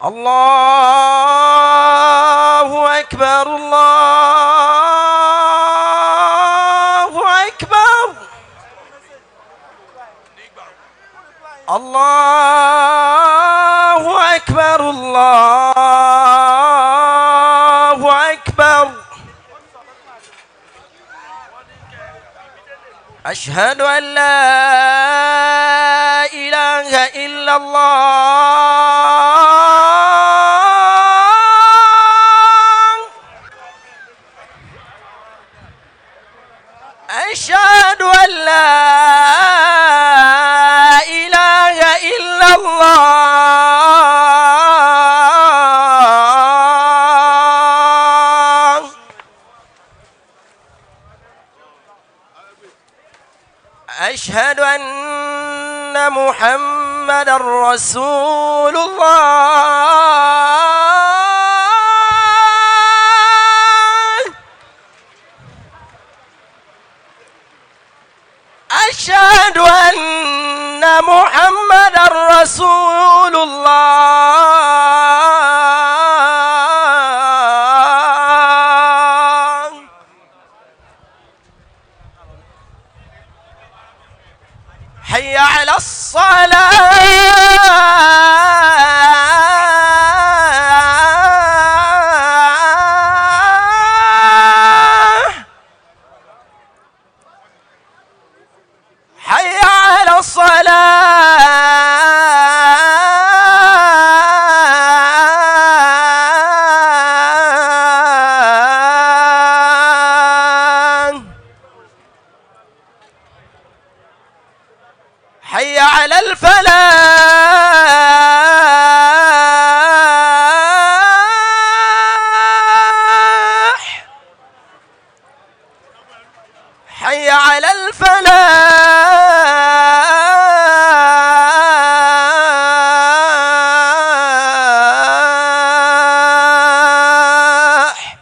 الله أكبر الله أكبر الله أكبر الله أكبر أشهد أن لا إله إلا الله أشهد أن لا إله إلا الله أشهد أن محمد رسول الله أشهد أن محمد رسول الله حي على الصلاة حي على الصلاة حي على الفلاح حي على الفلاح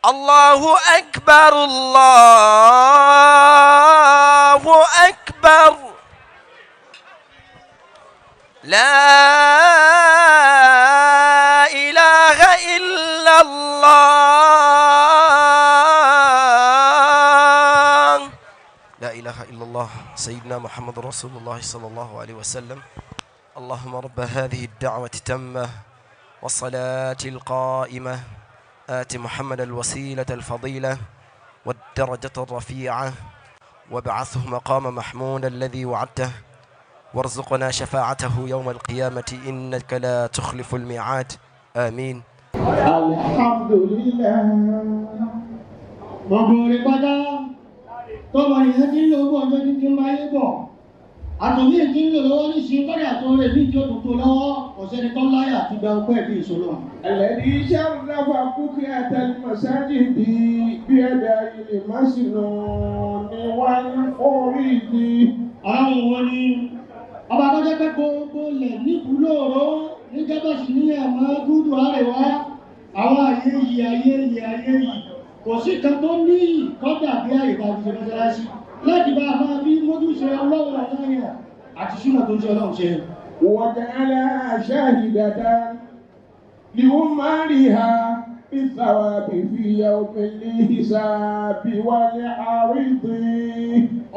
الله أكبر الله أكبر لا إله إلا الله لا إله إلا الله سيدنا محمد رسول الله صلى الله عليه وسلم اللهم رب هذه الدعوة التامة والصلاة القائمة آت محمد الوسيلة الفضيلة والدرجة الرفيعة وابعثه مقام محمود الذي وعدته وارزقنا شفاعته يوم القيامة إنك لا تخلف الميعاد آمين. الحمد لله gbogbo rẹ̀ pátá tọ́mọ ìyẹn tí ń lò ó ọjọ́ ní ti ń báyé bọ̀ àtòmí èyí ń lò lọ́wọ́ ní sí kọ́dà tó rẹ̀ bí ìjọ tuntun lọ́wọ́ ọ̀sẹ́ni tó láyà àti gba ọpẹ́ bí ìṣòro. الذي شرف بقية المساجد بيد المسنون والفريد. àwọn wo ni ọba tó jẹ́ pé gbogbo lẹ̀ níbùlóòró níjẹ́bẹ̀sì ní ẹ̀mọ́ gúdù àrẹwà àwọn àyè yìí kò sí kan tó ní ìkọ́dà bí àyíká ti ṣe mọ́sálásí láti bá a máa bí mójúṣe ọlọ́run àdáyà àti súnà tó ń ṣe ọlọ́run ṣe. وجعلها شاهدة لأمرها بالثواب في يوم الحساب والعرض.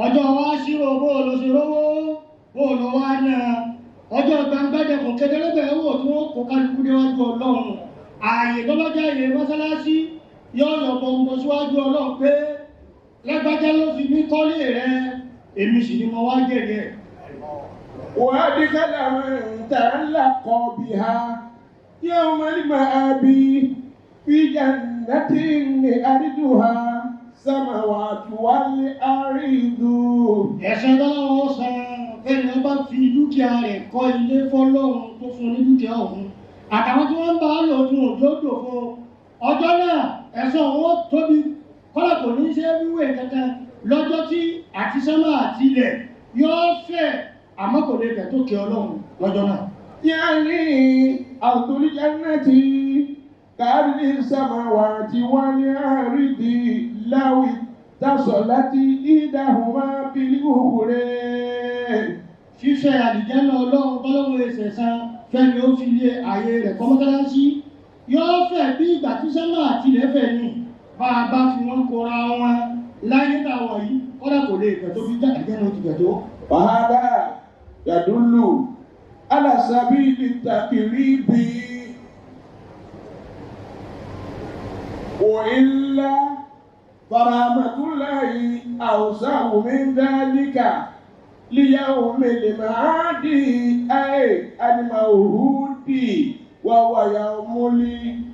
ọjọ́ wa ṣírò bóòlù ṣe rówó bóòlù wa náà ọjọ́ gbàngbàdẹ kò kedere bẹ̀rẹ̀ wò tí wọ́n kó kálukú déwájú ọlọ́run ààyè tó bá jẹ́ ààyè mọ́sálásí yóò yọ gbọ̀ngbọ̀ síwájú ọlọ́run pé lágbájá ló fi mí kọ́lé rẹ̀ èmi sì ni mo wá jẹ̀rẹ̀ ẹ̀. وأدخل من تعلق بها يوم المآب في جنة أرضها السماوات والأرض. ẹ̀sẹ̀ lọ́wọ́ san fẹ́ni ọba fi dúkìá rẹ̀ kọ́ ilé fọ́lọ́run tó fún ní dúkìá òun àtàwọn tí wọ́n ń bá lò fún òjòjò fún ọjọ́ náà ẹ̀san wọn tóbi kọ́lá kò ní ṣe wíwẹ̀ kankan lọ́jọ́ tí àti sánmà àti ilẹ̀ yóò fẹ̀ àmọ́ kò lè fẹ̀ tó kẹ́ ọlọ́run lọ́jọ́ náà. يعني أرض الجنة كأرض السماوات والأرض لو اتصلت إحداهما بالأخرى fífẹ́ àlìjẹ́nà ọlọ́run tọ́lọ́run ẹsẹ̀ san fẹ́ni ó fi lé ààyè rẹ̀ kọ́ mọ́sálásí yóò fẹ́ bí ìgbà tí sẹ́mà àti ilẹ̀fẹ̀ ní bá a bá fi wọ́n kóra wọn láyé táwọn yìí kọ́dà kò lè fẹ̀ tó fi dá àlìjẹ́nà ó ti fẹ̀ tó. wàhálà yàdúlù alàsàbí ìtàkìrìbì wòílá faramatullahi àwùsáwù min dhalika liyawmi al-ma'adi ay al-maw'udi wa huwa yawmul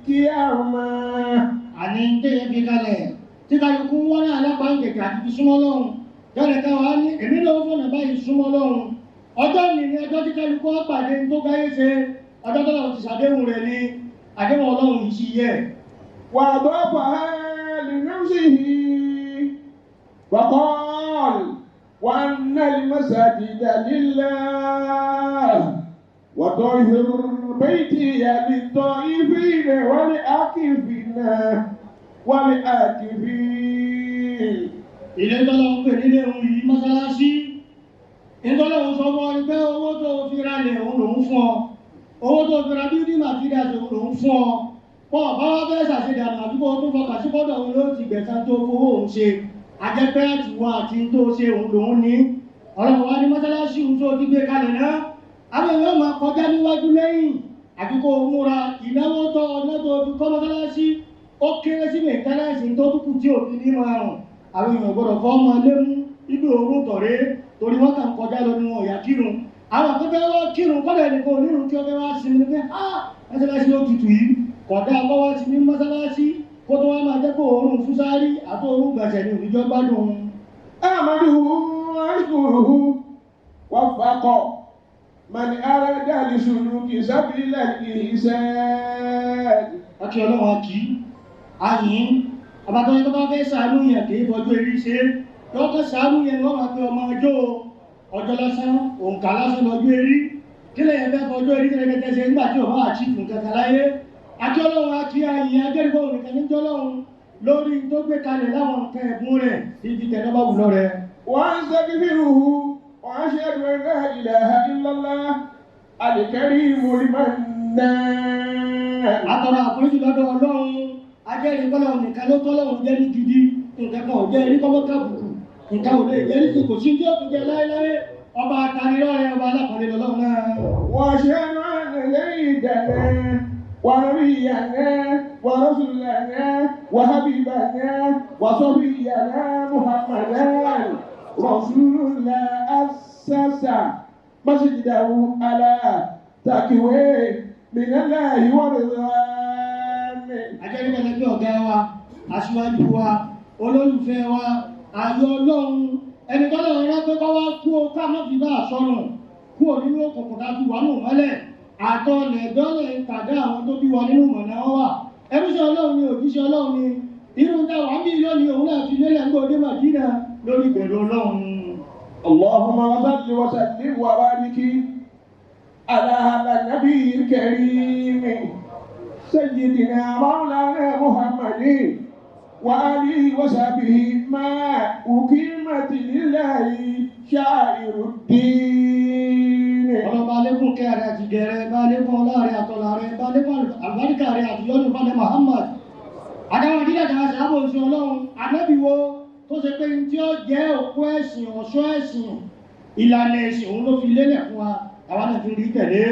qiyamah. àní ń tẹ́yẹ fi kalẹ̀ tí kálukú wọ́n ní alápáǹkẹ̀kẹ̀ àti fi súnmọ́ lọ́hùn jọ́lẹ̀ káwàá ní èmi ló fọ́nà báyìí súnmọ́ lọ́hùn ọjọ́ ní ní ọjọ́ tí kálukú pàdé tó gáyé ṣe ọjọ́ tó lọ́wọ́ ti ṣàdéhùn rẹ̀ ní àdéhùn ọlọ́run yìí sí yẹ. wà á bọ́ fà á lè ní sí i wàkọ́ọ̀l wà á ná lè masajida lillah wà tó bayti yàbí tó ibi rẹ̀ wà lè ákìfì náà wà lè ákìfì. ilé tọ́lọ́ ń pè nílé ohun yìí mọ́sálásí ìtọ́lọ́ ń sọ fún ọ ní pé owó tó fi ra lẹ̀ òun lòun fún ọ owó tó fi ra building materials òun lòun fún ọ pọ̀ bá wá fẹ́ ṣàṣedànù àdúgbò tó fọkà sí kọ́dọ̀ òun ló ti gbẹ̀san tó fowó òun ṣe ajẹ́pẹ́ àti wọn àti tó ṣe òun lòun ní ọlọ́run wá ní mọ́sálásí òun tó ti gbé kalẹ̀ náà àwọn èèyàn máa kọjá níwájú lẹ́yìn àbí kó múra ìnáwó tó ọdún tó fi kọ́ mọ́sálásí ó kéré sí mẹ́tẹ́lẹ́sì tó dúkù tí òfin ní máa rùn àwọn èèyàn gbọ́dọ̀ fọ́ ọmọ lẹ́mú ibi òórùn tọ̀rẹ́ torí wọ́n kàn kọjá lọ ní wọn ìyá kírun àwọn akẹ́kẹ́ wọ́n kírun kọ́dọ̀ ẹnìkan onírun tí ó fẹ́ wá sí ní pé mọ́sálásí ó tutù yìí kọ̀dá ọkọ̀ sí ní mọ́sálásí kó tó wá máa jẹ́ kó òórùn fúsáárì àti òórùn gbàṣẹ̀ ní òníjọ́ gbádùn. amadu ashkuruhu wafaqo mani arada lisuluki sabila ihsan. akí ọlọ́run akí ayìn àbátọ́yẹ tó bá fẹ́ ṣàánú yẹn kì í fọjú erí ṣe lọ́kọ̀ ṣàánú yẹn wọ́n máa pe ọmọ ọjọ́ lásán òǹkà lásán lọ́jọ́ erí kí lè yẹn fẹ́ fọjú erí tẹ́lẹ̀kẹ́tẹ́ ṣe nígbà tí ò bá àchífù kankan láyé akí ọlọ́run akí ayìn ajẹ́rìbọ̀ òrìkan ní jọlọ́run lórí tó gbé kalẹ̀ láwọn nǹkan ẹ̀bùn rẹ̀ ibi tẹ̀lọ́ bá wù lọ rẹ̀. wọ́n ń sẹ́kífìrúhu wọ́n ṣe ẹ̀dùn la ilaha illallah al-karimu al-mannan. àtọ̀rọ̀ àforíjì lọ́dọ̀ ọlọ́run ajẹ́rìí kọ́lọ̀ nìkan ló tọ́lọ́run jẹ́ ní gidi nǹkan kan ò jẹ́ ní kọ́mọ́ kábùkù nǹkan ò lè jẹ́ ní kò sí tí ó tún jẹ láéláé ọba àtàrílọ́rẹ̀ ọba alákọ̀ọ́lẹ̀ lọ́lọ́run náà. wọ́n ṣe máa ń lẹ́yìn ìdẹ̀lẹ́ ونبينا ورسولنا وحبيبنا وصفينا محمدا رسول الله أسس مسجده على تقوى من الله ورضوان. ajẹ́rìí kẹ́kẹ́ bí ọ̀gá wa aṣíwájú wa olólùfẹ́ wa ayọ̀ ọlọ́run ẹni tọ́lọ̀ rẹ̀ pé kọ́ wá kú o ká má fi bá a sọ̀rọ̀ kú ò nínú òkùnkùn tá a fi wà nù mọ́lẹ̀ àtọ̀lẹ̀ dọ́lẹ̀ ìpàdé àwọn tó bí wa nínú mọ̀nà wà ẹbíṣẹ́ ọlọ́run ni òjíṣẹ́ ọlọ́run ni irú táwà bí lónìí òun náà fi lélẹ̀ gbòdé Màdínà lórí pẹ̀lú ọlọ́run. Allahumma salli wa sallim wa barik ala nabiyil karim sayyidina maulana Muhammadin wa alihi wa sahbihi ma uqimat lillahi sha'iruddin. ọlọ́ba alẹ́kùn kẹrẹ àti gẹ̀rẹ bá alẹ́kùn ọlọ́rẹ àtọ́lá rẹ bá alẹ́kùn àlùbáríkà rẹ àti yọ́nù fádẹ Muhammad adáwọn dídà tàà sábò sí ọlọ́run anábìwo tó ṣe pé tí ó jẹ́ òkú ẹ̀sìn ọ̀ṣọ́ ẹ̀sìn ìlànà ẹ̀sìn òun ló fi lélẹ̀ fún wa àwọn náà fi rí tẹ̀lé.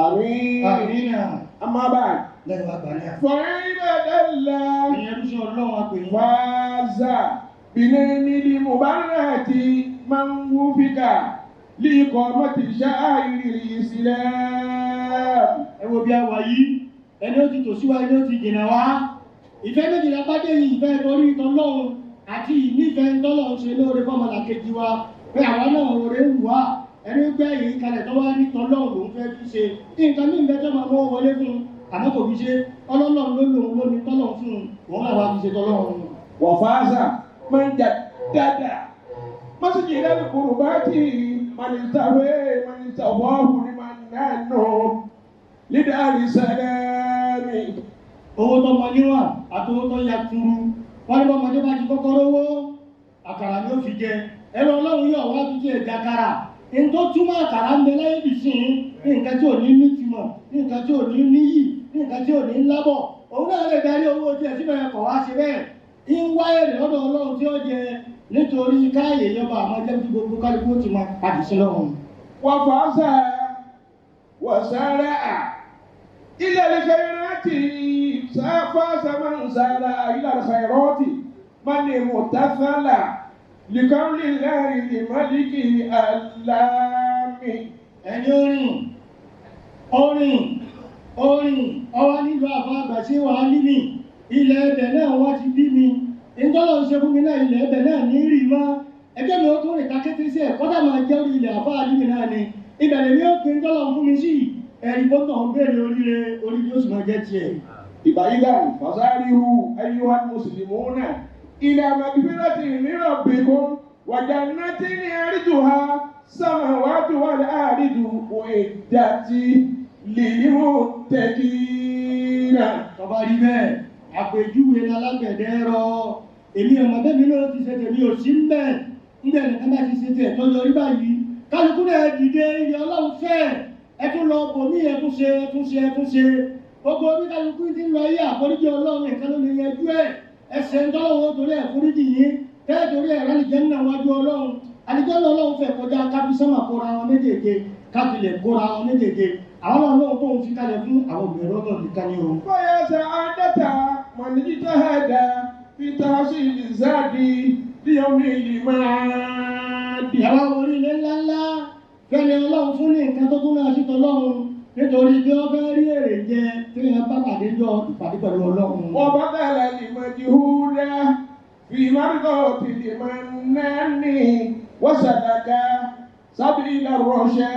àmín amábà lẹ́nu àgbàlẹ̀. fọ́nrẹ́dẹ́lá ìyẹn bí sọ ọlọ́run apèyìn. fàázà bìnrin nílì mubarati man wufika liqamati sha'airil islam. ẹ wo bí a wà yìí ẹni ó ti tò síwá ẹni ó ti jìnà wá ìfẹ́ méjìlá bá dé yìí ìfẹ́ torí ìtọ́lọ́run àti ìnífẹ̀ẹ́ tọ́lọ́run ṣe lóore fọ́mọlà kejì wa pé àwa náà oore ń wá ẹni gbẹ́ yìí kalẹ̀ tó wá ní tọ́lọ́run lòún fẹ́ fi ṣe nǹkan mí ìbẹ́jọ́ máa mọ́ wọlé fún un àmọ́ kò fi ṣe ọlọ́run ló lòun ló ní tọ́lọ́run fún un òun náà wá fi ṣe tọ́lọ́run. wọ̀fáàsà máa ń jà dáadáa mọ́síjì ìdáni kùrù bá ti mànìsàwé mànìsàwọ́hù ní mànìyànù lídàrí sẹ́lẹ̀mì. owó tó mọ níwà àti owó tó ya kuru wọ́n ní bọ́mọdé bá ti kọ́kọ́ rówó àkàrà ni ó fi jẹ ẹ̀rọ ọlọ́run yóò wá fi jẹ ìdákàrà ní tó túmọ̀ àkàrà ń bẹ láyé bì sí ní nǹkan tí ò ní nítumọ̀ ní nǹkan tí ò ní níyì ní nǹkan tí ò ní lábọ̀ òun náà lè darí owó ojú ẹ̀ síbẹ̀ kọ̀ wá sí bẹ́ẹ̀ ń wáyé rẹ̀ lọ́dọ̀ ọlọ́run tí ó jẹ nítorí káàyè ìjọba àmọ́ jẹ́ kí gbogbo kálukú ti máa padì sí lọ́run. wọ́n fà á sá wọ́n sára à ilẹ̀ ìfẹ̀yìntì sáfà sàmánsára ilẹ̀ ìfẹ̀yìntì máa ní mọ̀tàfàlà lìkọ́lì láàrin ìmọ̀lìkì aláàmì. ẹni orin ọwọ́ nílùú àbá àgbà tí wàá límì ilẹ̀ ẹbẹ̀ náà wọ́n ti bí mi ìjọba ń ṣe fún mi náà ilẹ̀ ẹbẹ̀ náà ní rí mọ́ ẹgbẹ́ mi ó tún rìn takété sí ẹ̀ kọ́dà máa jẹ́ orí ilẹ̀ àbá límì náà ni ìbẹ̀rẹ̀ mi ó pe ìjọba fún mi sí ẹ̀rí bọ́tọ̀ ń béèrè oríire orí bí ó sì máa jẹ́ tiẹ̀. ìbáyídà fasarihu ayyuhal muslimuna ila magfiratin min rabbikum wa jannatin arduha samawati wal ardu uiddat lil muttaqin. tọ́ba rí bẹ́ẹ̀ àpèjúwe lálágbẹ̀dẹ rọ èmi ọmọ bẹ́ẹ̀ mi náà ti ṣe tèmi ò sí mbẹ́ ńbẹ̀ nìkan bá ti ṣe tẹ̀ tọ́jú orí báyìí kálukú náà dìde ilé ọlọ́run fẹ́ ẹ tún lọ bò mí ẹ tún ṣe gbogbo orí kálukú ti ń lọ ayé àforíjì ọlọ́run nìkan ló lè yẹjú ẹ̀ ẹsẹ̀ ń tọ́lọ́wọ́ torí àforíjì yìí tẹ́lẹ̀ torí ẹ̀rọ àlìjẹ́ náà wájú ọlọ́run àlìjẹ́ náà ọlọ́run fẹ́ kọjá kábísọ́mà kóra wọn méjèèjì káfílẹ̀ kóra wọn méjèèjì àwọn ọlọ́run tó ń fi kalẹ̀ fún àwọn obìnrin ọlọ́run nìkan ni o. bóyá ṣe àádọ́ta mọ̀nìjítà ẹ̀dá peter sí ìzáàdì bí omi ìlú máa dì. ìyàwó orílẹ̀ ńláńlá fẹ́ni ọlọ́run fún ní nǹkan tó tún náà sí tọlọ́run nítorí bí wọ́n fẹ́ rí èrè jẹ tí wọ́n bá pàdé jọ ìpàdé pẹ̀lú ọlọ́run. wọ́n bá bẹ̀rẹ̀ lìmọ̀jì húdá fi márùkọ̀ tìlì máa ń nání wọ́n ṣàdàkà sábìlì rọ̀ṣẹ́.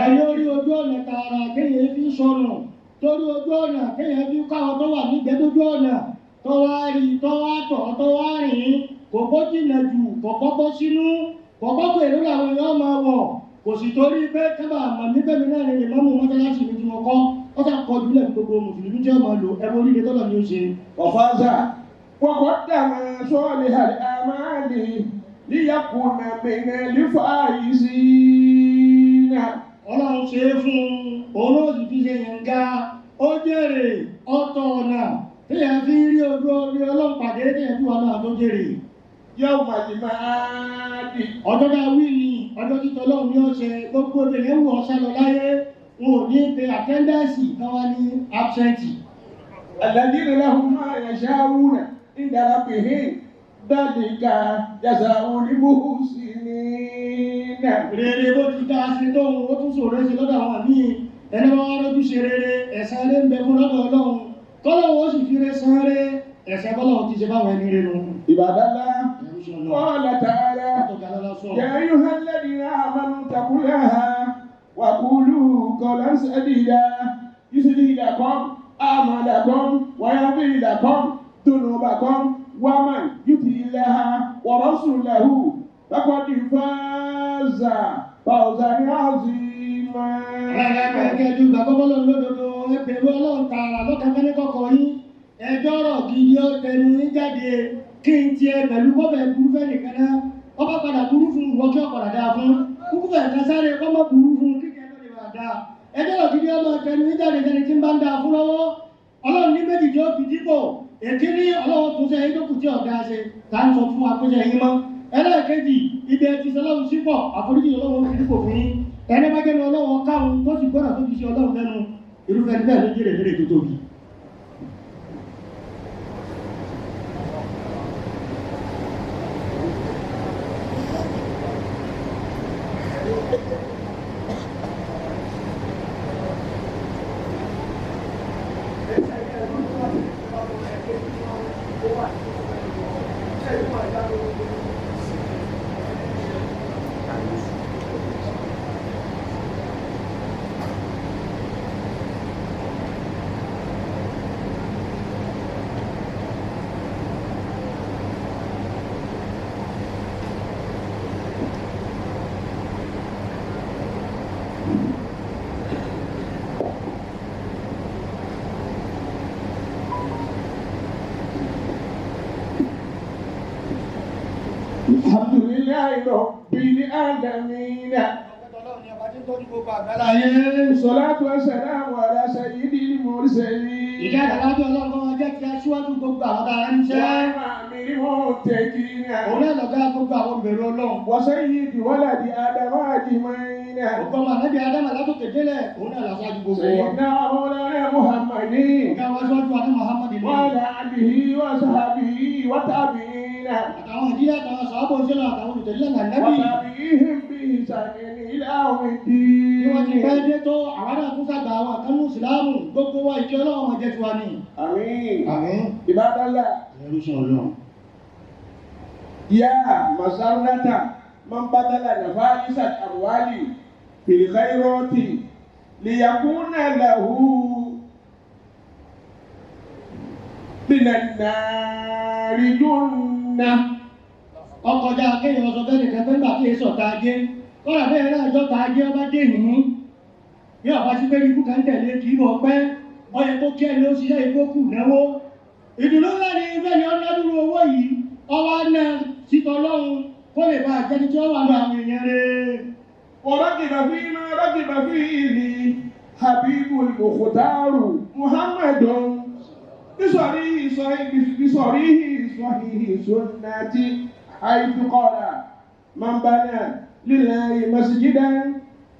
ẹni orí ojú ọ̀nà tààrà kéèyàn fi sọnù torí ojú ọ̀nà kéèyàn fi káwọn tó wà nígbẹ́dójú ọ̀nà tó wá rí tó wá tọ̀ tó wá rìn kò kó jìnnà jù kò kọ́kọ́ sínú kò kọ́kọ́ èrò làwọn èèyàn máa wọ̀ kò sì torí pé kábà màmí bẹ́ẹ̀ mi náà ní ìmọ̀mù mọ́tálásì mi tí mo kọ́ ó sà kọ́ jùlẹ̀ gbogbo mùsùlùmí tí ó máa lò ẹ̀wọ̀n oríire tọ́lọ̀ ni ó ṣe. ọ̀fáàzà wọ́kọ̀ dàmà sọ́ọ̀lì àmàlì líyàkùnà mẹ́nà lífàáyìsì náà. ọlọ́run ṣe é fún òun ó sì fi ṣe yànga ó jèrè ọ̀tọ̀ ọ̀nà téèyàn fi rí ojú orí ọlọ́run pàdé téèyàn fi wọn náà tó jèrè. yóò máa máa dì. ọjọ́ bá wí ni ọjọ́ títọ́ ọlọ́run ní ọ̀sẹ̀ gbogbo ènìyàn wù ọ̀sẹ̀ lọ láyé wọn ò ní pe àtẹ́ndẹ́sì kan wá ní absẹ́ǹtì. الذين لهم ما يشاءون عند ربهم ذلك جزاء المحسنين. rere bó ti dá sí tóun ó tún sòrò sí lọ́dọ̀ àwọn míì ẹni wọn lójú ṣe rere ẹ̀san lé ń bẹ fún lọ́dọ̀ ọlọ́run kọ́lọ́wọ́ ó sì fi rẹ san rẹ ẹ̀san bọ́lọ́run ti ṣe báwọn ẹni rẹ nù. ìbàdàlá قال تعالى يا أيها الذين آمنوا اتقوا الله وقولوا قولا سديدا يصلح لكم أعمالكم ويغفر لكم ذنوبكم ومن يطع الله ورسوله فقد فاز فوزا عظيما. ẹ̀ẹ́dẹ́gbẹ̀jú gbàgbọ́ bọ́lọ́run lódodo ẹgbẹ̀rún ọlọ́run tààrà lọ́kànfẹ́ kọ̀ọ̀kan yín ẹjọ́ rọ̀ gidi ó tẹnu yín jáde kí n tiẹ̀ pẹ̀lú bọ́bẹ̀ burú fẹ́ nìkan náà ọba padà burú fún ìwọ́n kí ọ̀padà dáa fún kúkú fẹ̀ kan sáré kọ́mọ burú fún kíkẹ́ tó lè máa dáa ẹjọ́ rọ̀ gidi ọmọ tẹnu yín jáde sẹ́ni tí ń bá ń dáa fún lọ́wọ́ ọlọ́run ní méjì tí ó fi dípò èkí ní ọlọ́run tó sẹ́yìn tó kù tí ọ̀gá ṣe tá ń sọ fún akóṣe yín mọ́ ẹlẹ́ẹ̀kejì ibẹ̀ ti sọlọ́run sípọ̀ àforíjì ọlọ́run fi dípò fún yín ẹni bá jẹ́nu ọlọ́run káwọn tó sì gbọ́dọ̀ tó fi ṣe ọlọ́run lẹ́nu irúfẹ́ bẹ́ẹ̀ ló jèrè lérè tó tóbi. tọ́jú gbogbo àgbáláyé. الصلاة والسلام على سيد المرسلين Ìjà àdájọ́ ọlọ́run jẹ́ kí aṣíwájú gbogbo àwọn dára ń ṣẹ́. وإمام المتقين Òun náà lọ̀gá gbogbo àwọn olùbẹ̀rù ọlọ́run. وسيد ولد آدم أجمعين Gbogbo ọmọ ànábì Ádámà látòkè délẹ̀, òun náà làṣáájú gbogbo wọn. سيدنا مولانا محمد Ọ̀gá wa ṣọ́jú wa ní Muhammad ní. وعلى آله وصحبه وتابعين Àtàwọn ìdílé àtàwọn sàábò òṣèlú àtàwọn olùtẹ̀lé ànábì. وتابعيهم بإحسان إلى يوم Bí wọ́n ti الدين fẹ́ dé tó àwọn náà tún sàgbà àwọn àkànnù ìsìláàmù gbogbo wa ìkẹ́ ọlọ́run ọmọ jẹ́ tiwa ni. آمين Àmín. عباد الله Ẹrú sùn ọlọ́run. يا مسرة من بذل نفائس الأموال في الخيرات ليكون له من النار جنة Ọkọjá kéèyàn sọ bẹ́ẹ̀ nìkan pẹ́ńgbà kí èso ta ajé. Kọ́lá bẹ́ẹ̀ náà jọ ta ajé ọba dé yìí. Bí ọba sí pé ikú kan tẹ̀lé kì í bọ̀ pẹ́. Ọyẹ tó kí ẹni ó ṣiṣẹ́ ikú kù náwó. Ìdùnnú ńlá ni ìfẹ́ ni ọdún ládùúgbò owó yìí. Ọwọ́ náà sítọ̀ ọlọ́run kó lè bá àjẹni tí ó wà lọ àwọn èèyàn rẹ̀. ورغب فيما رغب فيه حبيب المختار محمد بصريح صحيح سنة حيث قال من بنى لله مسجدا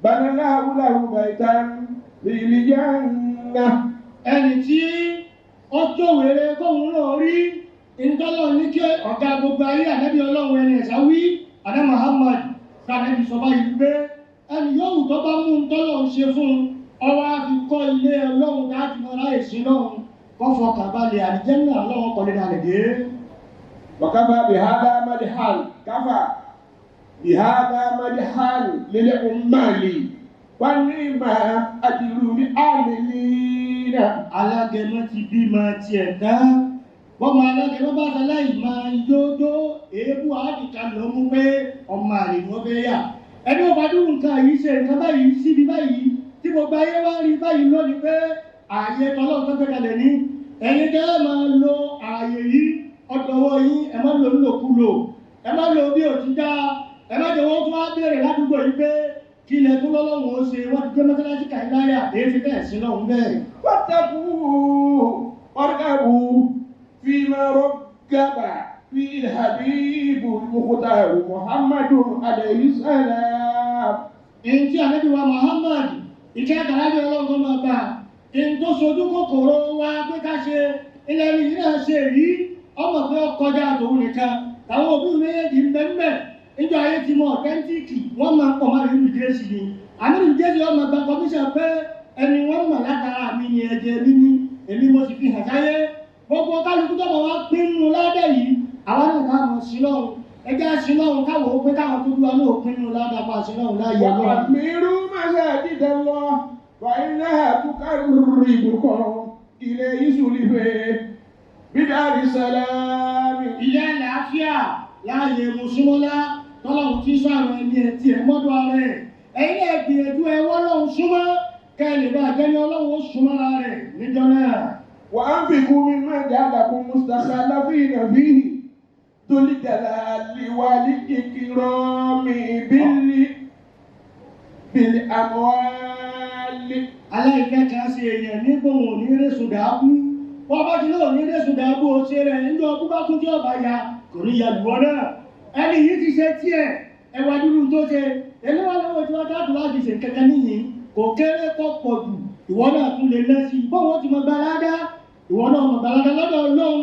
بنى الله له بيتا في الجنة Ẹni tí ó tó wèrè kóhun náà rí ìtọ́lọ̀ ní kí ọ̀gá gbogbo ayé ànábì ọlọ́run ẹni ẹ̀sà wí àná Muhammad sànẹ́bí sọ báyìí pé ẹni yóò tó bá mú ìtọ́lọ̀ ń ṣe fún ọwọ́ àfi kọ́ ilé ọlọ́run láti mọ láì sí lọ́run kọ́fọ́ kàbálẹ̀ àdìjẹ́nà ọlọ́run kọ́lé dàlẹ̀ dé. وكفى بهذا مدحا كفى بهذا مدحا للعمال والنعمة أجر العاملين Alágẹmọ ti bímọ tiẹ̀ tán bọ́mọ alágẹmọ bá sẹlẹ̀ ìmọ̀ ìjọ́jọ́ èébú àdìkà ló mú pé ọmọ àlè ni wọ́n fẹ́ yà. Ẹni ò bá dúró nǹkan yìí ṣe nǹkan báyìí síbi báyìí tí gbogbo ayé wá rí báyìí lónìí pé ààyè tọ́lọ́ tó gbé kalẹ̀ ní ẹ̀yin tẹ́ máa lo ààyè yìí ọ̀dọ̀wọ́ yín ẹ má lo nílòkulò ẹ má lo bí òtítà ẹ má jẹ́ wọ́n tún wá béèrè ládùúgbò yìí pé kí ilẹ̀ tó lọ́lọ́run ó ṣe wọ́n ti gbé mọ́sálásí kàìláyà èyí fi bẹ́ẹ̀ sí lọ́hùn bẹ́ẹ̀. واتقوا وارغبوا فيما رغب فيه الحبيب المختار محمد عليه السلام Èyí tí ànábì wa Muhammad ìkẹ́ àtàlábì ọlọ́run tó máa bá èyí tó sojú kòkòrò wa pé ká ṣe ilẹ̀ rí náà ṣe rí ọmọ pé ó kọjá àtòun nìkan àwọn òbí méjèèjì ń bẹ́ẹ̀ níjọ ayé ti mọ ọ̀tẹ́ntíìkì wọ́n máa pọ̀ máa nínú jésì ni àmì jésì ọmọ gba kọmíṣà pé ẹni wọ́n mọ̀ látara mi ni ẹ̀jẹ̀ mi ni èmi mo sì fi hàn sáyé gbogbo kálukú tó mọ̀ wá pinnu ládẹ́ yìí àwọn náà ká mọ̀ sí lọ́run ẹjẹ́ sí lọ́run káwọn ó pé káwọn tó dúró náà pinnu ládàá pa sí lọ́run láyé lọ́run. وأمروا مساجد الله فإنها تقربكم إليه زلفى بدار السلام ilé àlàáfíà láàyè mùsùlùmá tọ́lọ́run tí sọ àwọn ẹni ẹtì ẹ̀ mọ́dọ̀ ara ẹ̀ ẹ̀yin ẹ̀ gbìyànjú ẹ wọ́n lọ́hùn súnmọ́ kẹ́lẹ̀ bá jẹ́ni ọlọ́run ó súnmọ́ ara rẹ̀ níjọ náà. وأنفقوا مما جعلكم مستخلفين فيه ذو الجلال والإكرام بالأموال aláìfẹ́ kan ṣe èèyàn nígbò wọn ní rẹ́sùn dàábù wọ́n bá ti náà ní rẹ́sùn dàábù ó ṣe rẹ̀ níjọ ọdún bá tún jẹ́ ọba ya kò ní ya lùwọ́ náà ẹni yìí ti ṣe tiẹ̀ ẹwà dúdú tó ṣe ẹni wà lọ́wọ́ tí wọ́n dáàbò láti ṣe kẹ̀kẹ́ níyìí kò kéré kọ́ pọ̀ jù ìwọ náà tún lè lẹ́sí bọ́wọ́ ti mọ gbalada ìwọ náà mọ gbalada lọ́dọ̀ ọlọ́run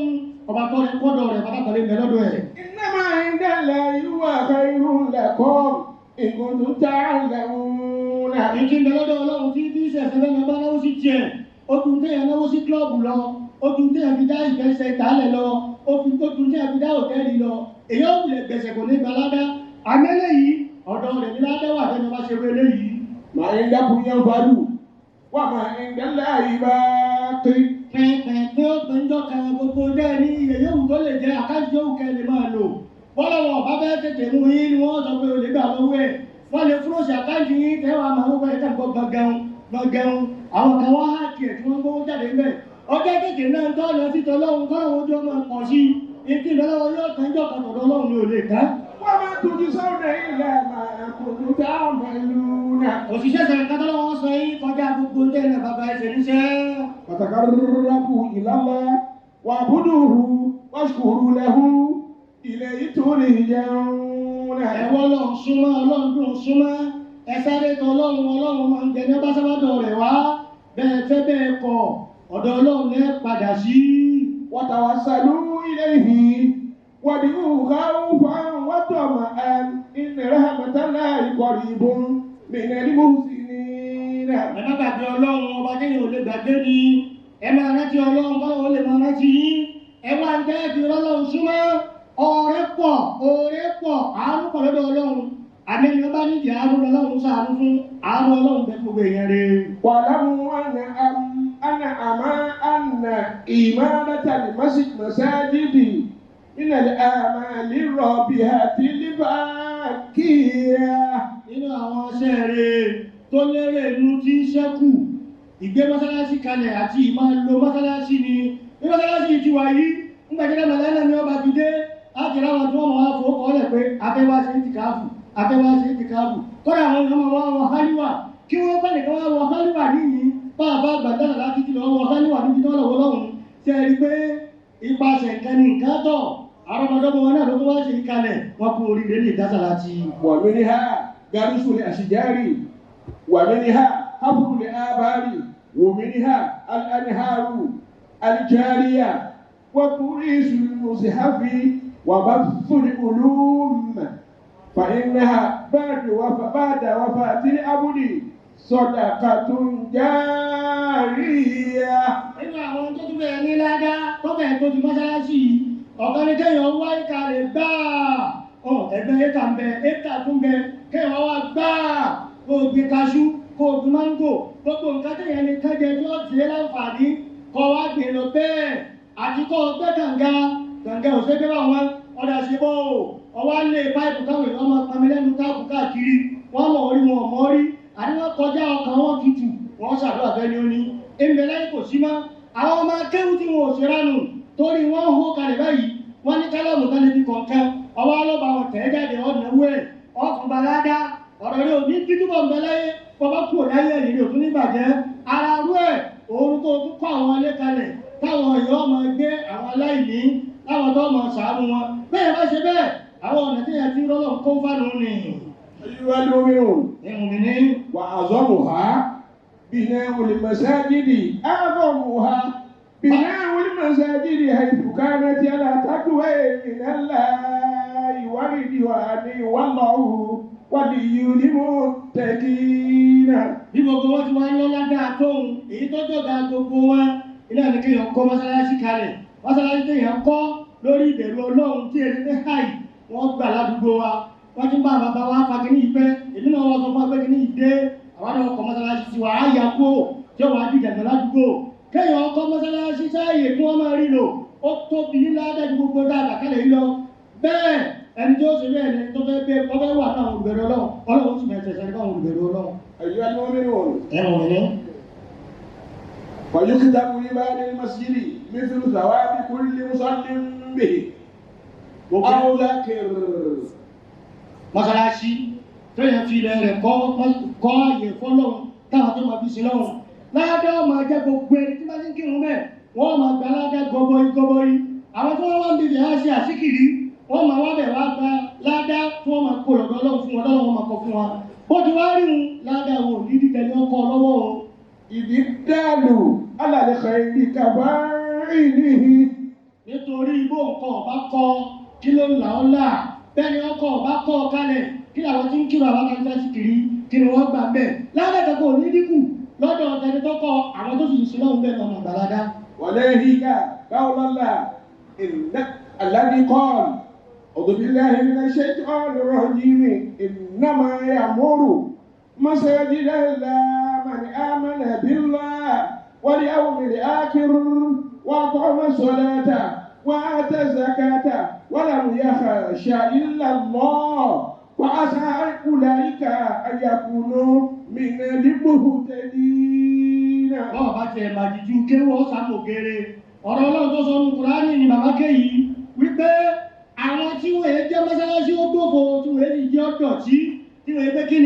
ọba tó rẹ kọ́dọ̀ rẹ pátákọ́lé mẹ lọ́dọ̀ ẹ̀. إنما عند الله هو خير لكم إن كنتم تعلمون. ìkí ń bẹ lọ́dọ̀ ọlọ́run tí bí ìṣẹ̀ṣẹ̀ fẹ́ máa bá náwó sí tiẹ̀ ó tún téèyàn náwó sí kílọ̀bù lọ ó tún téèyàn fi dá ìfẹsẹ̀ ìtàlẹ̀ lọ ó tún téèyàn fi dá òtẹ́ẹ̀lì lọ èyí ó wulẹ̀ gbẹ̀sẹ̀ kò ní gbalada àmẹ́lẹ̀ yìí ọ̀dọ̀ rẹ̀ ní ládẹ́wà fẹ́ni bá ṣe wọlé yìí. ما عندكم ينفد وما عند الله باق. pẹ̀pẹ̀pẹ̀ ó pè ń dọ́ka gbogbo dẹ́ ní iye yóò tó lè jẹ́ àkáǹtì yóò kẹ́ lè máa lò bọ́lá wọn bá bẹ́ẹ̀ tètè mú yín ni wọ́n sọ pé o lè gbà lọ́wọ́ ẹ̀ wọ́n lè fúròṣì àkáǹtì yín tẹ́wàá máa wọ́n bẹ́ẹ̀ tẹ́gbọ́ gbọ̀ngàn àwọn kan wá háàkì ẹ̀ tí wọ́n gbówó jáde ńbẹ̀ ọjọ́ tètè náà tọ́ lọ sí tọ́lọ́run kọ́lọ́run ojú ọmọ pọ̀ sí ìpín ìdọ́lọ́wọ́ yóò tán jọ́ kan tọ̀dọ̀ ọlọ́run ni ò lè tán. وما تجزون إلا ما كنتم تعملون. òṣìṣẹ́ sẹ̀rẹ̀ kátó lọ́wọ́ sọ yín kọjá gbogbo tẹ́lẹ̀ bàbá ẹsẹ̀ níṣẹ́. فتقربوا إلى الله واعبدوه واشكروا له إليه ترجعون. ẹ̀wọ́ ọlọ́run súnmọ́ ọlọ́run dùn súnmọ́ ẹ sáré tọ ọlọ́run máa ń jẹ ní ọbaṣábádọ̀ rẹ̀ wá bẹ́ẹ̀ fẹ́ bẹ́ẹ̀ kọ̀ ọ̀dọ̀ ọlọ́run lẹ́ padà sí. وتوسلوا إليه وادعوه خوفا وطمعا إن رحمة الله قريب من المحسنين. ẹ má gbàgbé ọlọ́run ọba kéèyàn ò lè gbàgbé ni ẹ máa rántí ọlọ́run báwo ó lè máa rántí yín ẹ wá ń tẹ́ fi ọlọ́run súnmọ́ ọ̀rẹ́ pọ̀ òòrẹ́ pọ̀ àánú pọ̀ lọ́dọ̀ ọlọ́run àmẹ́ni ọba nídìí àánú ọlọ́run ṣàánú fún àánú ọlọ́run bẹ́ẹ̀ gbogbo èèyàn rẹ̀. واعلموا أن إمامة المساجد من الأعمال الرابحة الباقية. nínú àwọn iṣẹ́ rẹ̀ tó lérè inú tí ń ṣẹ́kù ìgbé mọ́sálásí kalẹ̀ àti ìmáa lo mọ́sálásí ni bí mọ́sálásí ti wà yìí nígbàjẹ́lẹ̀ mọ̀lẹ́lẹ̀ ni ọba fi dé láti ráwọn tí wọ́n mọ̀ wá fowó kọ́lẹ̀ pé afẹ́wá ṣe ti káàbù kọ́dà àwọn ọmọ wa wọ hálíwà kí wọ́n pẹ́ nìkan wá wọ hálíwà níyìí bá a bá gbàdánà láti ti lọ wọ hálíwà níbi tí wọ́n lọ wọ lọ́hùn ṣe rí pé ipasẹ̀ nǹkan ní nǹkan tọ̀ àrọ́mọdọ́mọ wọn náà ló tó wá ṣe ìkalẹ̀ wọn kú oríire ní ìdásà láti. ومنها غرس الأشجار ومنها حفر الآبار ومنها الأنهار الجارية وتوريث المصحف وبث العلوم فإنها بعد وفاة العبد صدقة جارية. nínú àwọn tó tún bẹ̀rẹ̀ ní ládá tó bẹ̀rẹ̀ tó ti mọ́sálásí ọ̀kan ní kéèyàn wá ìka rẹ̀ gbáà ẹgbẹ́ éka ń bẹ éka tún bẹ kéèyàn wá gbáà kó o gbé kaṣú kó o gbé máńgò gbogbo nǹkan téèyàn lè kájẹ tí ó ti láǹfààní kọ́ wá gbé lọ bẹ́ẹ̀ àti kọ́ ọ gbé kànga òṣèké bá wọn ọ̀dà sí bọ́ ọwá lé páìpù káwọn èèyàn máa pamí lẹ́nu táàbù káàkiri wọ́n mọ̀ orí wọn mọ́ rí àdíwọ́n kọjá ọkàn wọn tutù wọ́n ṣàdúrà fẹ́ ní ó ní èmìlẹ̀ láì kò sí mọ́ àwọn ọmọ akéwù tí wọn ò ṣe ránù torí wọ́n hó kalẹ̀ báyìí wọ́n ní kálọ̀mù kan níbi kọ̀ọ̀kan ọwọ́ ọlọ́ba wọn tẹ̀ jáde ọ̀nà owó ẹ̀ ọkùn balada ọ̀rọ̀ rẹ̀ ò ní títúbọ̀ ń bẹ láyé bọ́bá kú láyé ẹ̀yìn rẹ̀ ò tún ní bàjẹ́ ara rú ẹ̀ òun kó tún kọ́ àwọn alẹ́ kalẹ̀ táwọn èèyàn ọmọ gbé àwọn aláìní láwọn tó mọ̀ ṣàánú wọn bẹ́ẹ̀ bá ṣe bẹ́ẹ̀ àwọn ọ̀nà tí yẹn ti rọ́lọ́ kó fánú ni. أيها المؤمنون المؤمنين وأعظمها بناء المساجد أعظمها بناء المساجد حيث كانت على تقوى من الله ورضوانه والله ولي المتقين. bí gbogbo wọn ti wá ń lọ́lá dáa tóun èyí tó jọ̀gá gbogbo wọn ilé àti kéèyàn kọ́ mọ́sálásí kalẹ̀ mọ́sálásí kéèyàn kọ́ lórí ìbẹ̀rù ọlọ́run tí èdè ní háì wọ́n gbà ládùúgbò wa wọ́n ti ń bá bàbá wa fa kìíní ìfẹ́ èmi náà wọ́n sọ fún agbẹ́ kìíní ìdé àwọn náà kọ́ mọ́sálásí ti wà á yà kó tí ó wà á dìjà gbà ládùúgbò kéèyàn kọ́ mọ́sálásí sáàyè kí wọ́n máa rí lò ó tóbi ní ládàjú gbogbo dáadáa kálẹ̀ yìí lọ bẹ́ẹ̀ ẹni tó ṣe bẹ́ẹ̀ ni tó fẹ́ bẹ́ẹ̀ kọ́ fẹ́ wà náà olùbẹ̀rù ọlọ́run ọlọ́run sì bẹ̀rẹ̀ tẹ̀sẹ̀ nípa olùbẹ̀rù ọlọ́run. أيها المؤمنون ẹ̀wọ̀n ويكتب لباب المسجد مثل ثواب كل مصل به أو ذاكر. mọ́sálásí tó yẹ fi ilẹ̀ rẹ̀ kọ́ ààyè fọ́lọ́run táwọn tó máa fi sí lọ́run ládá ọmọ ẹjẹ́ gbogbo ẹni tí bá ti ń kírun bẹ́ẹ̀ wọ́n máa gba ládá gọbọi àwọn tó wọ́n ń bèbè á ṣe àṣíkìrí wọ́n máa wá bẹ̀ wá gba ládá tí wọ́n máa kó lọ́dọ̀ ọlọ́run fún wọn lọ́wọ́ máa kọ fún wọn bó ti wá rí un ládá wo ní dídẹ̀ ní ọkọ̀ lọ́wọ́ o. ìdí dàlù alàlẹ́kọ̀ ìdí kàbáyìí. nítorí bó nǹkan ọ̀bá kọ kí ló ń là ọ́ là bẹ́ẹ̀ ni ọkọ̀ ọ̀bá kọ́ kalẹ̀ kí làwọn tí ń kírun àwọn kan fẹ́ sí kiri kí ni wọ́n gbà bẹ́ẹ̀ ládàá kò ní dínkù lọ́dọ̀ ọ̀tẹ̀ni tó kọ àwọn tó sì ń sinú bẹ́ẹ̀ lọ́mọ gbàládá. ولذلك قول الله الذي قال أعوذ بالله من الشيطان الرجيم إنما يأمر مساجد الله من آمن بالله واليوم الآخر وأقام الصلاة وآتى الزكاة ولم يخش إلا الله وعسى أولئك أن يكونوا من المهتدين. wọ́n bá tiẹ̀ máa jíjú kéwọ́ sàmògèrè ọ̀rọ̀ ọlọ́run tó sọ ní Kùránì ní bàbá kéyìí wípé àwọn tí wọ́n yẹ jẹ́ mọ́sálásí ó gbòòfò tí wọ́n yẹ jẹ́ ọ̀dọ̀tí tí wọ́n yẹ pé kí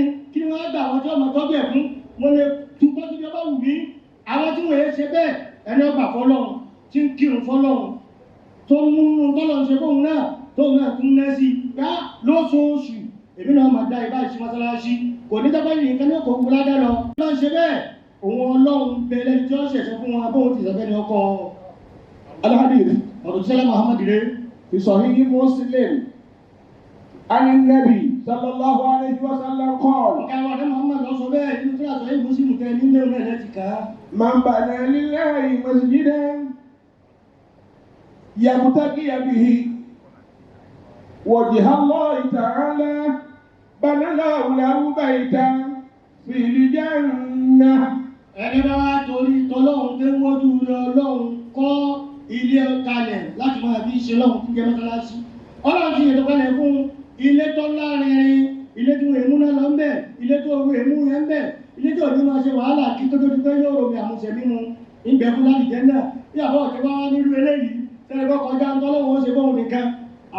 ni wọ́n á gbà àwọn tí wọ́n mọ̀ tọ́jú ẹ̀ fún mo lè tún bọ́ síbi ọba wù mí àwọn tí wọ́n yẹ ṣe bẹ́ẹ̀ ẹni ọgbà fọlọ́run tí ń kírun fọlọ́run tó ń múnú tọ́lọ́run ṣe fóun náà tóun náà tún ná sí yá lóṣooṣù èmi náà máa dá ibà ìṣe mọ́sálásí kò ní tẹ́pẹ́ yìí nǹkan ní ọkọ̀ òkú ládá lọ lọ́n ṣe bẹ́ẹ̀ òun ọlọ́run bẹ̀rẹ̀ tí wọ́n ṣẹ̀ṣẹ̀ fún wọn abóhùn ti sẹ́fẹ́ ní ọkọ̀ الحديث ọ̀dọ̀ tí sẹ́lẹ̀ Muhammad rẹ̀ في صحيح مسلم عن النبي صلى الله عليه وسلم قال ọ̀gá wa ní Muhammad lọ sọ bẹ́ẹ̀ nínú tí àṣọ yìí Muslim tẹ nílé ọ̀nà ẹ̀ ti kà á. من بنى لله مسجدا يبتغي به وجه الله تعالى بنى الله له بيتا في الجنة. ẹni bá wá torí tọlọ́run pé wọ́jú rẹ ọlọ́run kọ́ ilé kalẹ̀ láti máa fi ṣe lọ́run fún jẹ́ mọ́sálásí ọlọ́run ti yẹ̀tọ̀ kalẹ̀ fún ilé tó lárinrin ilé tó èmú náà lọ ń bẹ̀ ilé tó owó èmú yẹn ń bẹ̀ ilé tó ní máa ṣe wàhálà kí tó tó ti pé yóò romi àmúṣẹ mímu ìgbẹ́ fún láti jẹ́ náà bí àbọ̀ ọ̀tẹ́ bá wá nílùú eléyìí tẹ́lẹ̀ kọ́ kọjá ń tọ́lọ́wọ́ ó ṣe bóun nìkan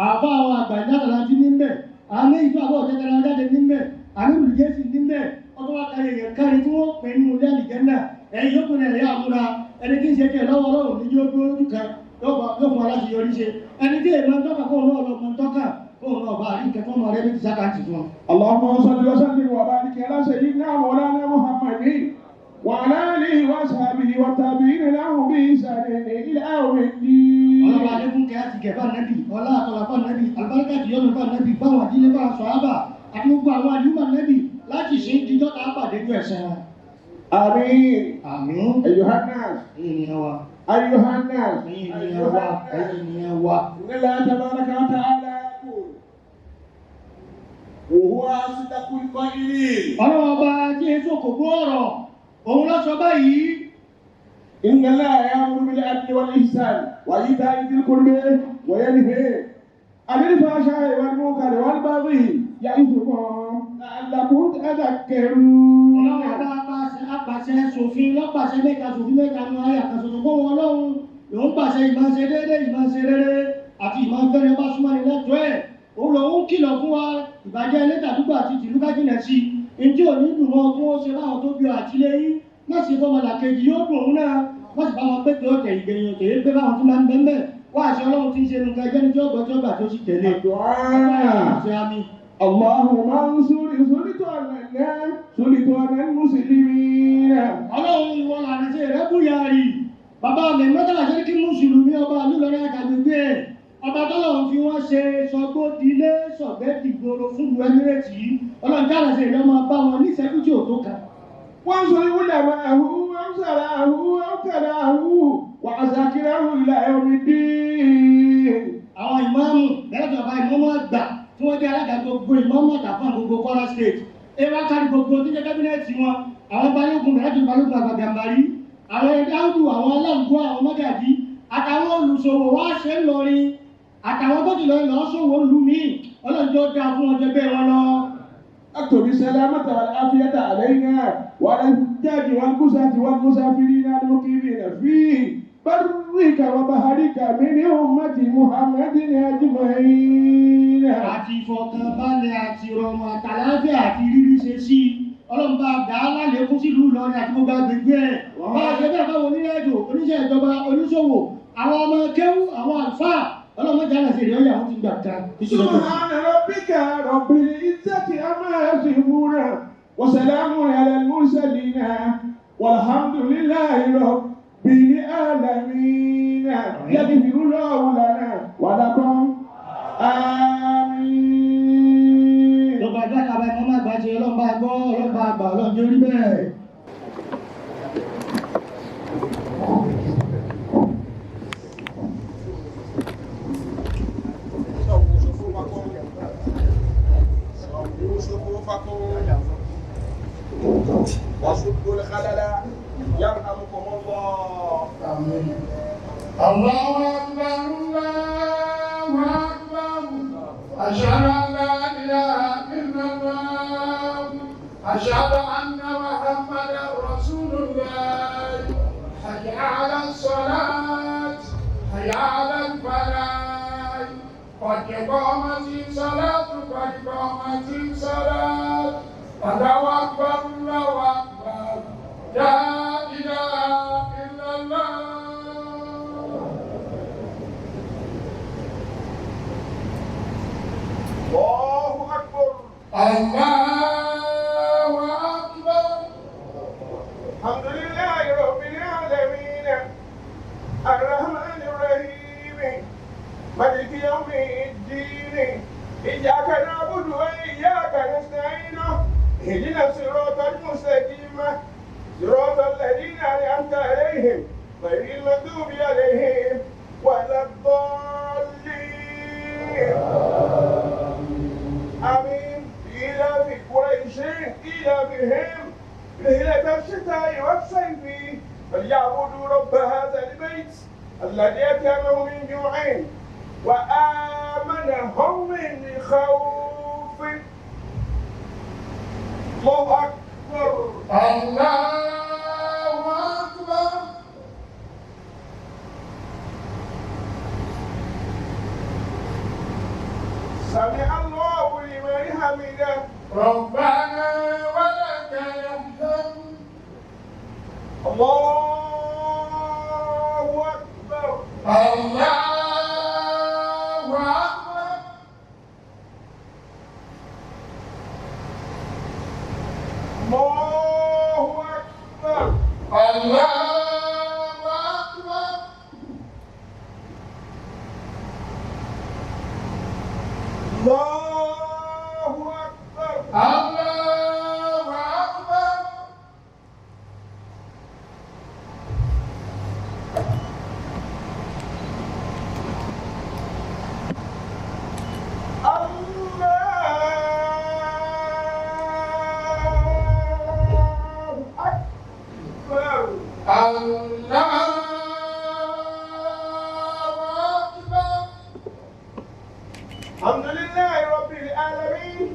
àbá àwọn àgbà ìdáàlá ti ní bẹ̀ àmì ìfẹ́ àbọ̀ ọ̀tẹ́ tẹ́lẹ̀ jáde ní bẹ̀ àmì ìlúgẹ́sì ní bẹ̀ ọdún wa kárí èèyàn kárí tí wọ́n pè nínú ilé àlìjẹ́ náà ẹ̀yìn yóò kún ẹ̀rẹ́ àmúra ẹni tí ń ṣe kẹ́ lọ́wọ́ lọ́wọ́ ní yóò dúró lójú kan yóò fún aláṣẹ yọrí ṣe ẹni tí èèmọ̀ ń tọ́ka kóun náà lọ mọ̀ ń tọ́ka kóun náà bá rí nǹkan fún ọmọ rẹ bí ti sáka ti fún ọ. اللهم صل وسلم وبارك على سيدنا مولانا محمد وعلى اله واصحابه والتابعين له باحسان الى يوم الدين. ọlọ́wọ́ alẹ́kùn kẹ́ àti kẹfà nẹ́bì ọlá àtọ̀làfà nẹ́bì àlùbáríkà tí yọ̀nù fà nẹ́bì báwọn àdílé bá sọ ábà àti gbogbo àwọn àdúgbò nẹ́bì láti ṣe ń dijọ́ tá a pàdé ju ẹ̀sẹ̀ wọn. آمين. àmín. أيها الناس ènìyàn wa أيها الناس ènìyàn wa ènìyàn wa. إن الله تبارك وتعالى يقول وهو أصدق القائلين. ọlọ́wọ́ bá tí èso kò gbọ́ ọ̀rọ̀ òun lọ sọ báyìí. إن الله يأمر بالعدل والإحسان وإيتاء ذي القربى وينهى عن الفحشاء والمنكر والبغي يعظكم لعلكم تذكرون. ọlọ́wọ́ bá apàṣẹ ṣòfin lọ́pàṣẹ mẹ́ta ṣòfin mẹ́ta ní ayé àkàṣọṣọ fún wọn lọ́hùn lòún pàṣẹ ìmáṣe déédé ìmáṣe rere àti ìmáfẹ́rẹ́ bá súnmọ́ ní lẹ́tọ́ ẹ̀ òun lòún kìlọ̀ fún wa ìbàjẹ́ elétàdúgbò àti tìlú kájínà sí i ntí ò ní dùn wọn kí wọ́n ṣe báwọn tó bí ọ àtìlẹ́yìn má ṣe fọmọ làkejì yóò dùn òun náà má sì bá wọn pé pé ó tẹ̀ ìgbẹ̀yìn tèé pé báwọn tó máa ń bẹ́ẹ̀ bẹ́ẹ̀ wá àṣẹ ọlọ́run tí ń ṣe nǹkan ẹjẹ́ ní tí ó gbọ́ tí ó gbà tó sì tẹ̀lé. àṣẹ àmì. اللهم انصر سلطاننا سلطان المسلمين. ọlọ́run ìwọ làrá ṣe rẹ́ búyàrí bàbá mi mẹ́tàlá ṣe kí mùsùlùmí ọba àlùlọ́rẹ́ àtàgbègbè ẹ̀ ọba tọ́lọ́run fi wọ́n ṣe sọgbódilé sọ̀gbẹ́dìgbòrò fún ìlú ẹmírẹ́tì yìí ọlọ́run káàlà ṣe ìlọ́mọ bá wọn ní ìṣẹ́jú tí ò tó kà. wọ́n sọ ìwúlẹ̀ máa hù ọ́sàrà hù ọ́kàrà hù wà àṣàkìrà hù ilà ẹ̀mí dín. àwọn ìmáàmù lẹ́jọba ìmáàmù àgbà tí wọ́n jẹ́ alága gbogbo ìmáàmù àtàfà gbogbo Kwara State ewa kárí gbogbo tí jẹ́ kábínẹ̀tì wọn àwọn balógun mẹ́rẹ́jọ balógun àgbàgbàmbarí àwọn ẹ̀dáwùdù àwọn aláǹgbó àwọn mọ́gàdí àtàwọn olùṣòwò wá ṣe ń lọrin àtàwọn tó ti lọ ṣòwò lù mí ọlọ́jọ́ dá fún ọjọ́ bẹ́ẹ̀ wọn lọ. اكتب السلامة والعافية علينا وعلى الحجاج والبساة والمسافرين المقيمين فيه برك وبحرك من أمة محمد أجمعين. àti ìfọ̀kànbalẹ̀ àti ìrọ̀rùn àtàlàáfíà àti rírí ṣe sí ọlọ́mọba àgbà alálẹ́kún sílùú Ìlọrin àti gbogbo agbègbè ẹ̀. bá a ṣe bẹ́ẹ̀ báwo onílẹ̀-èdè oníṣẹ́ ìjọba oníṣòwò àwọn ọmọ kéwú àwọn àlùfáà ọlọ́mọdé àlàṣe ìrẹ́lẹ̀ àwọn ti gbà kan. سبحان ربك رب العزة عما يصفون وسلام على المرسلين والحمد لله رب العالمين. يغفر الله لنا ولكم آمين. lọ́ba ẹgbẹ́ àkàbà ẹ̀kọ́ máa gbà ṣe ọlọ́mọba gbọ́ ọlọ́mọba àgbà ọlọ́jọ́ rí bẹ́ẹ̀. وصدوا الخلل يرحمكم الله. آمين. الله أكبر الله أكبر أشهد أن لا إله إلا الله أشهد أن محمدا رسول الله. حي على الصلاة حي على الفلاح قد قامت الصلاة قد قامت الصلاة الله أكبر الله أكبر لا إله إلا الله الله أكبر الله أكبر الحمد لله رب العالمين الرحمن الرحيم مالك يوم الدين إياك نعبد وإياك نستعين اهدنا الصراط المستقيم صراط الذين أنعمت عليهم غير المغضوب عليهم ولا الضالين آمين إلى في قريش إلى بهم رحلة الشتاء والصيف فليعبدوا رب هذا البيت الذي أطعمهم من جوع وآمنهم من خوف الله أكبر الله أكبر سمع الله لمن حمده ربنا ولك الحمد الله أكبر الله أكبر الله أكبر الله أكبر الله أكبر الله أكبر الله أكبر الله أكبر الحمد لله رب العالمين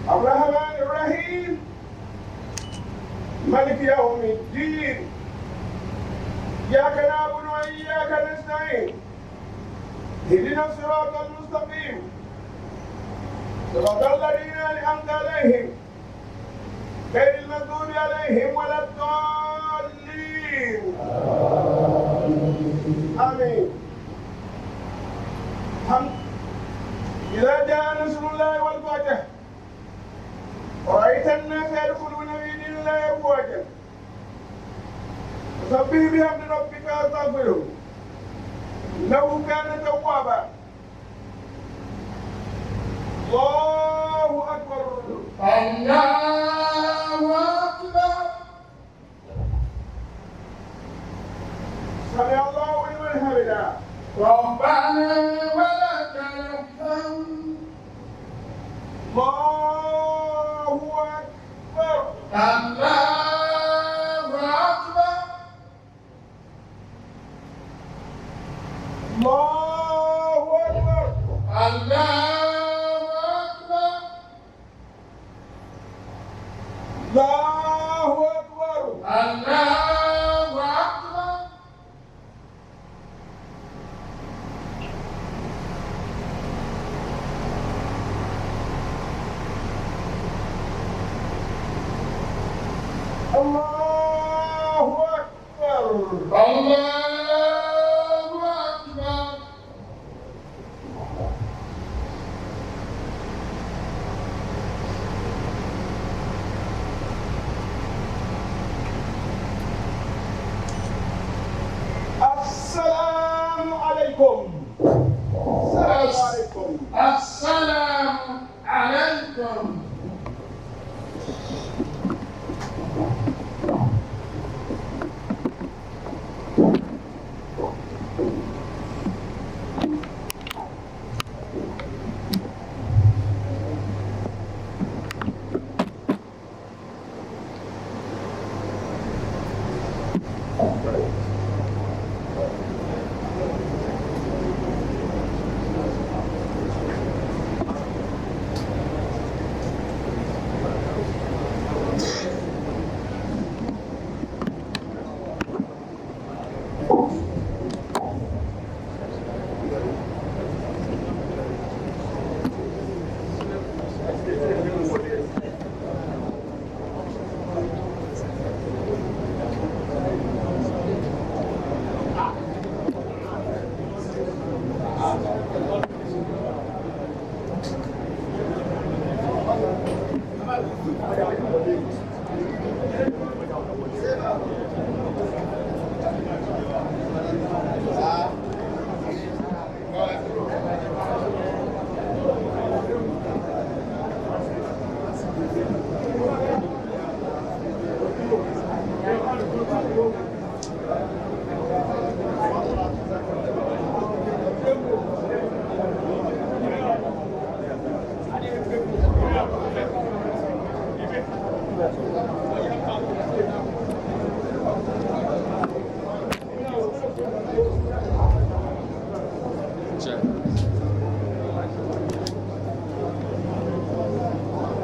الرحمن الرحيم مالك يوم الدين إياك نعبد وإياك نستعين اهدنا الصراط المستقيم صراط الذين أنعمت عليهم غير المغضوب عليهم ولا الضالين آمين إذا جاء نصر الله والفتح ورأيت الناس يدخلون في دين الله أفواجا فسبح بحمد ربك واستغفره إنه كان توابا الله أكبر الله أكبر سمع الله لمن حمده ربنا ولك الحمد الله أكبر الله أكبر الله أكبر الله أكبر الله أكبر الله أكبر الله أكبر الله أكبر السلام عليكم السلام عليكم السلام عليكم Thank you.